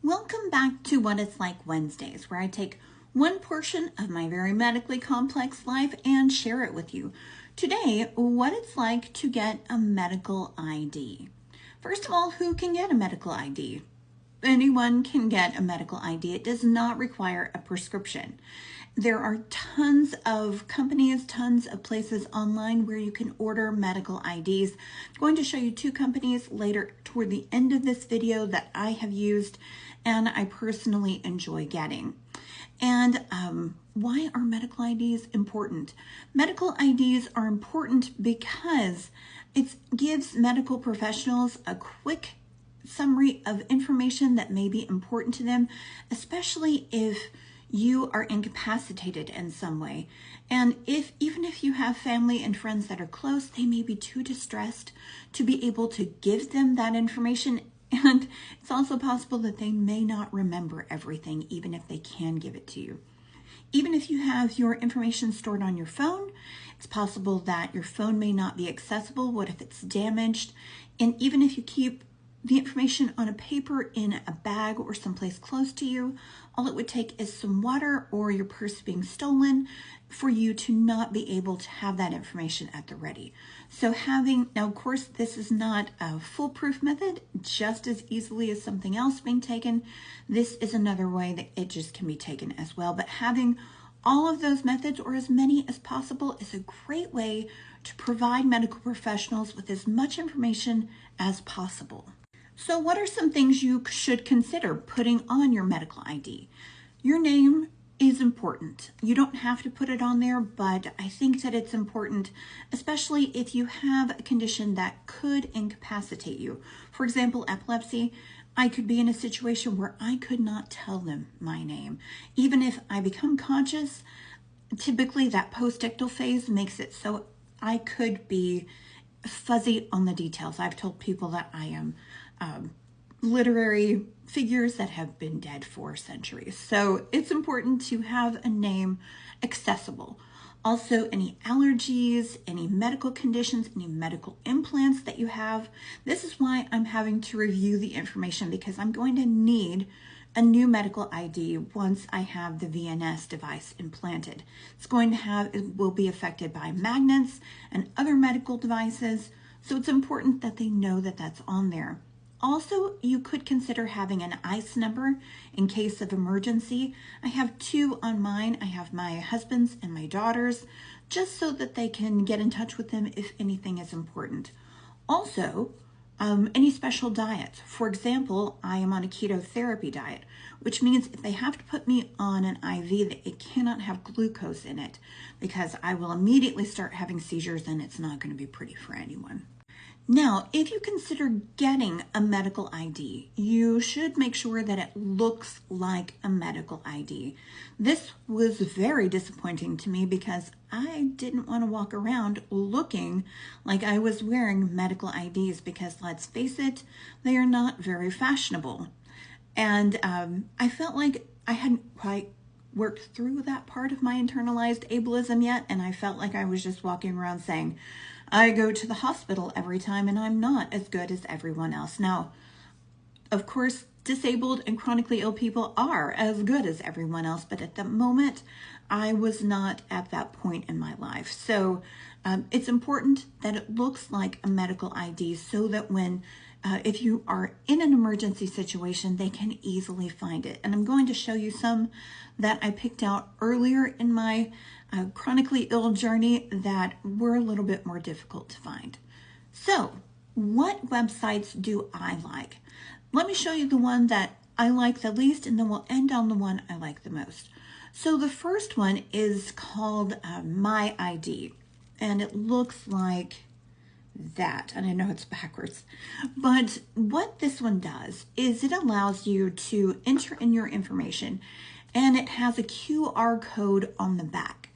Welcome back to What It's Like Wednesdays, where I take one portion of my very medically complex life and share it with you. Today, what it's like to get a medical ID. First of all, who can get a medical ID? Anyone can get a medical ID. It does not require a prescription. There are tons of companies, tons of places online where you can order medical IDs. I'm going to show you two companies later toward the end of this video that I have used and I personally enjoy getting. And why are medical IDs important? Medical IDs are important because it gives medical professionals a quick summary of information that may be important to them, especially if you are incapacitated in some way. And even if you have family and friends that are close, they may be too distressed to be able to give them that information. And it's also possible that they may not remember everything, even if they can give it to you. Even if you have your information stored on your phone, it's possible that your phone may not be accessible. What if it's damaged? And even if you keep the information on a paper in a bag or someplace close to you, all it would take is some water or your purse being stolen for you to not be able to have that information at the ready. So now of course, this is not a foolproof method, just as easily as something else being taken. This is another way that it just can be taken as well. But having all of those methods, or as many as possible, is a great way to provide medical professionals with as much information as possible. So what are some things you should consider putting on your medical ID? Your name is important. You don't have to put it on there, but I think that it's important, especially if you have a condition that could incapacitate you. For example, epilepsy. I could be in a situation where I could not tell them my name. Even if I become conscious, typically that postictal phase makes it so I could be fuzzy on the details. I've told people that I am literary figures that have been dead for centuries. So it's important to have a name accessible. Also, any allergies, any medical conditions, any medical implants that you have. This is why I'm having to review the information, because I'm going to need a new medical ID once I have the VNS device implanted. It will be affected by magnets and other medical devices. So it's important that they know that that's on there. Also, you could consider having an ICE number in case of emergency. I have two on mine. I have my husband's and my daughter's, just so that they can get in touch with them if anything is important. Also, any special diets. For example, I am on a keto therapy diet, which means if they have to put me on an IV, that it cannot have glucose in it, because I will immediately start having seizures and it's not going to be pretty for anyone. Now, if you consider getting a medical ID, you should make sure that it looks like a medical ID. This was very disappointing to me because I didn't want to walk around looking like I was wearing medical IDs, because let's face it, they are not very fashionable. And I felt like I hadn't quite worked through that part of my internalized ableism yet, and I felt like I was just walking around saying, I go to the hospital every time and I'm not as good as everyone else. Now, of course, disabled and chronically ill people are as good as everyone else, but at the moment, I was not at that point in my life. So it's important that it looks like a medical ID, so that if you are in an emergency situation, they can easily find it. And I'm going to show you some that I picked out earlier in my chronically ill journey that were a little bit more difficult to find. So, what websites do I like? Let me show you the one that I like the least, and then we'll end on the one I like the most. So the first one is called My ID, and it looks like that. And I know it's backwards, but what this one does is it allows you to enter in your information, and it has a QR code on the back.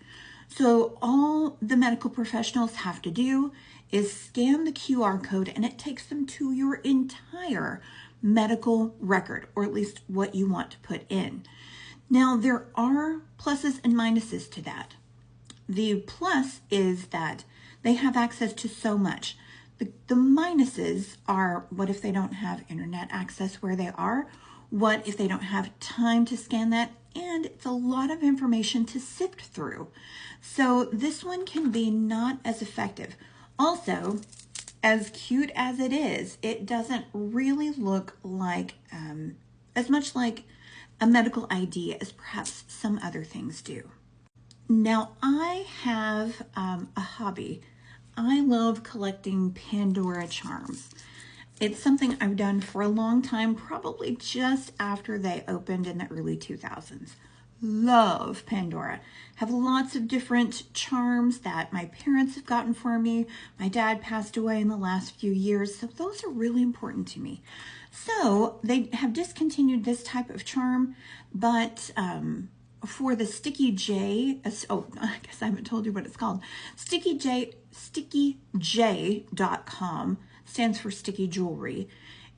So all the medical professionals have to do is scan the QR code, and it takes them to your entire medical record, or at least what you want to put in. Now, there are pluses and minuses to that. The plus is that they have access to so much. The minuses are, what if they don't have internet access where they are? What if they don't have time to scan that? And it's a lot of information to sift through. So this one can be not as effective. Also, as cute as it is, it doesn't really look like as much like a medical ID as perhaps some other things do. Now, I have a hobby. I love collecting Pandora charms. It's something I've done for a long time, probably just after they opened in the early 2000s. Love Pandora. Have lots of different charms that my parents have gotten for me. My dad passed away in the last few years, so those are really important to me. So they have discontinued this type of charm, but for the Sticky J, oh, I guess I haven't told you what it's called. StickyJ.com stands for Sticky Jewelry,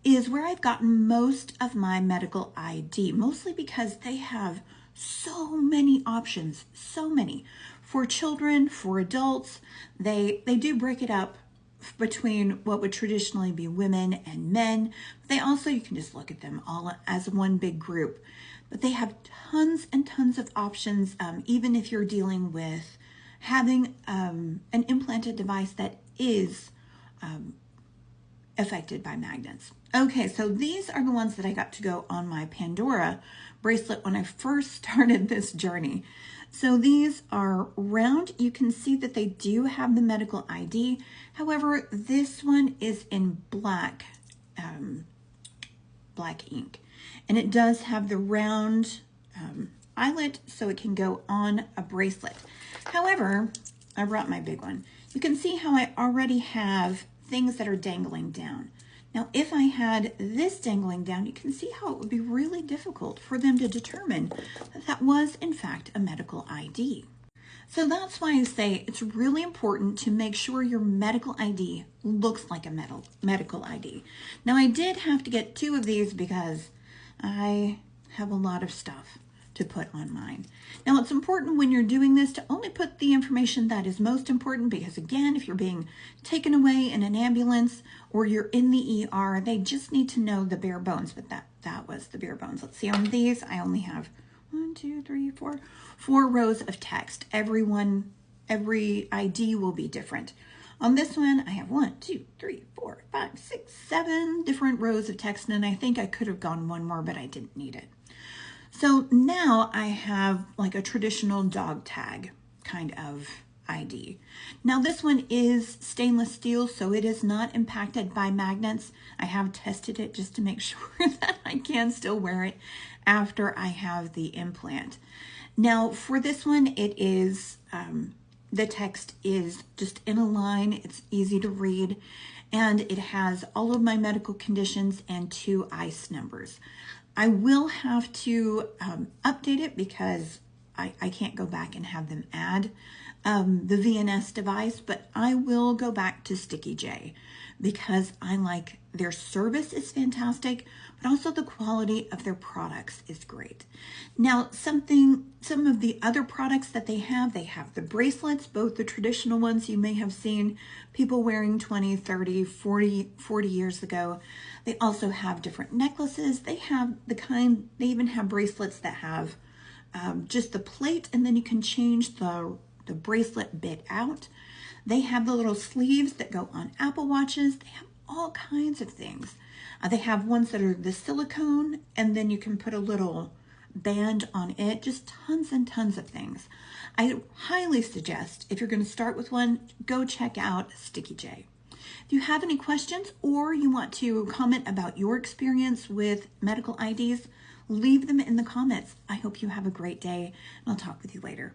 is where I've gotten most of my medical ID, mostly because they have so many options, so many. For children, for adults, they do break it up between what would traditionally be women and men. They also, you can just look at them all as one big group. But they have tons and tons of options, even if you're dealing with having an implanted device that is affected by magnets. Okay, so these are the ones that I got to go on my Pandora bracelet when I first started this journey. So these are round. You can see that they do have the medical ID. However, this one is in black, black ink. And it does have the round eyelet, so it can go on a bracelet. However, I brought my big one. You can see how I already have things that are dangling down. Now, if I had this dangling down, you can see how it would be really difficult for them to determine that that was, in fact, a medical ID. So that's why I say it's really important to make sure your medical ID looks like a medical ID. Now, I did have to get 2 of these because I have a lot of stuff to put on mine. Now, it's important when you're doing this to only put the information that is most important, because again, if you're being taken away in an ambulance or you're in the ER, they just need to know the bare bones, but that was the bare bones. Let's see, on these, I only have 4 rows of text. Every ID will be different. On this one, I have 7 different rows of text, and I think I could have gone one more, but I didn't need it. So now I have like a traditional dog tag kind of ID. Now this one is stainless steel, so it is not impacted by magnets. I have tested it just to make sure that I can still wear it after I have the implant. Now for this one, it is, the text is just in a line. It's easy to read, and it has all of my medical conditions and 2 ICE numbers. I will have to update it because I can't go back and have them add the VNS device, but I will go back to Sticky J because I like their service is fantastic, but also the quality of their products is great. Now, some of the other products that they have the bracelets, both the traditional ones you may have seen people wearing 20, 30, 40 years ago. They also have different necklaces. They have they even have bracelets that have just the plate, and then you can change the bracelet bit out. They have the little sleeves that go on Apple Watches. They have all kinds of things. They have ones that are the silicone, and then you can put a little band on it. Just tons and tons of things. I highly suggest, if you're going to start with one, go check out Sticky J. If you have any questions or you want to comment about your experience with medical IDs, leave them in the comments. I hope you have a great day, and I'll talk with you later.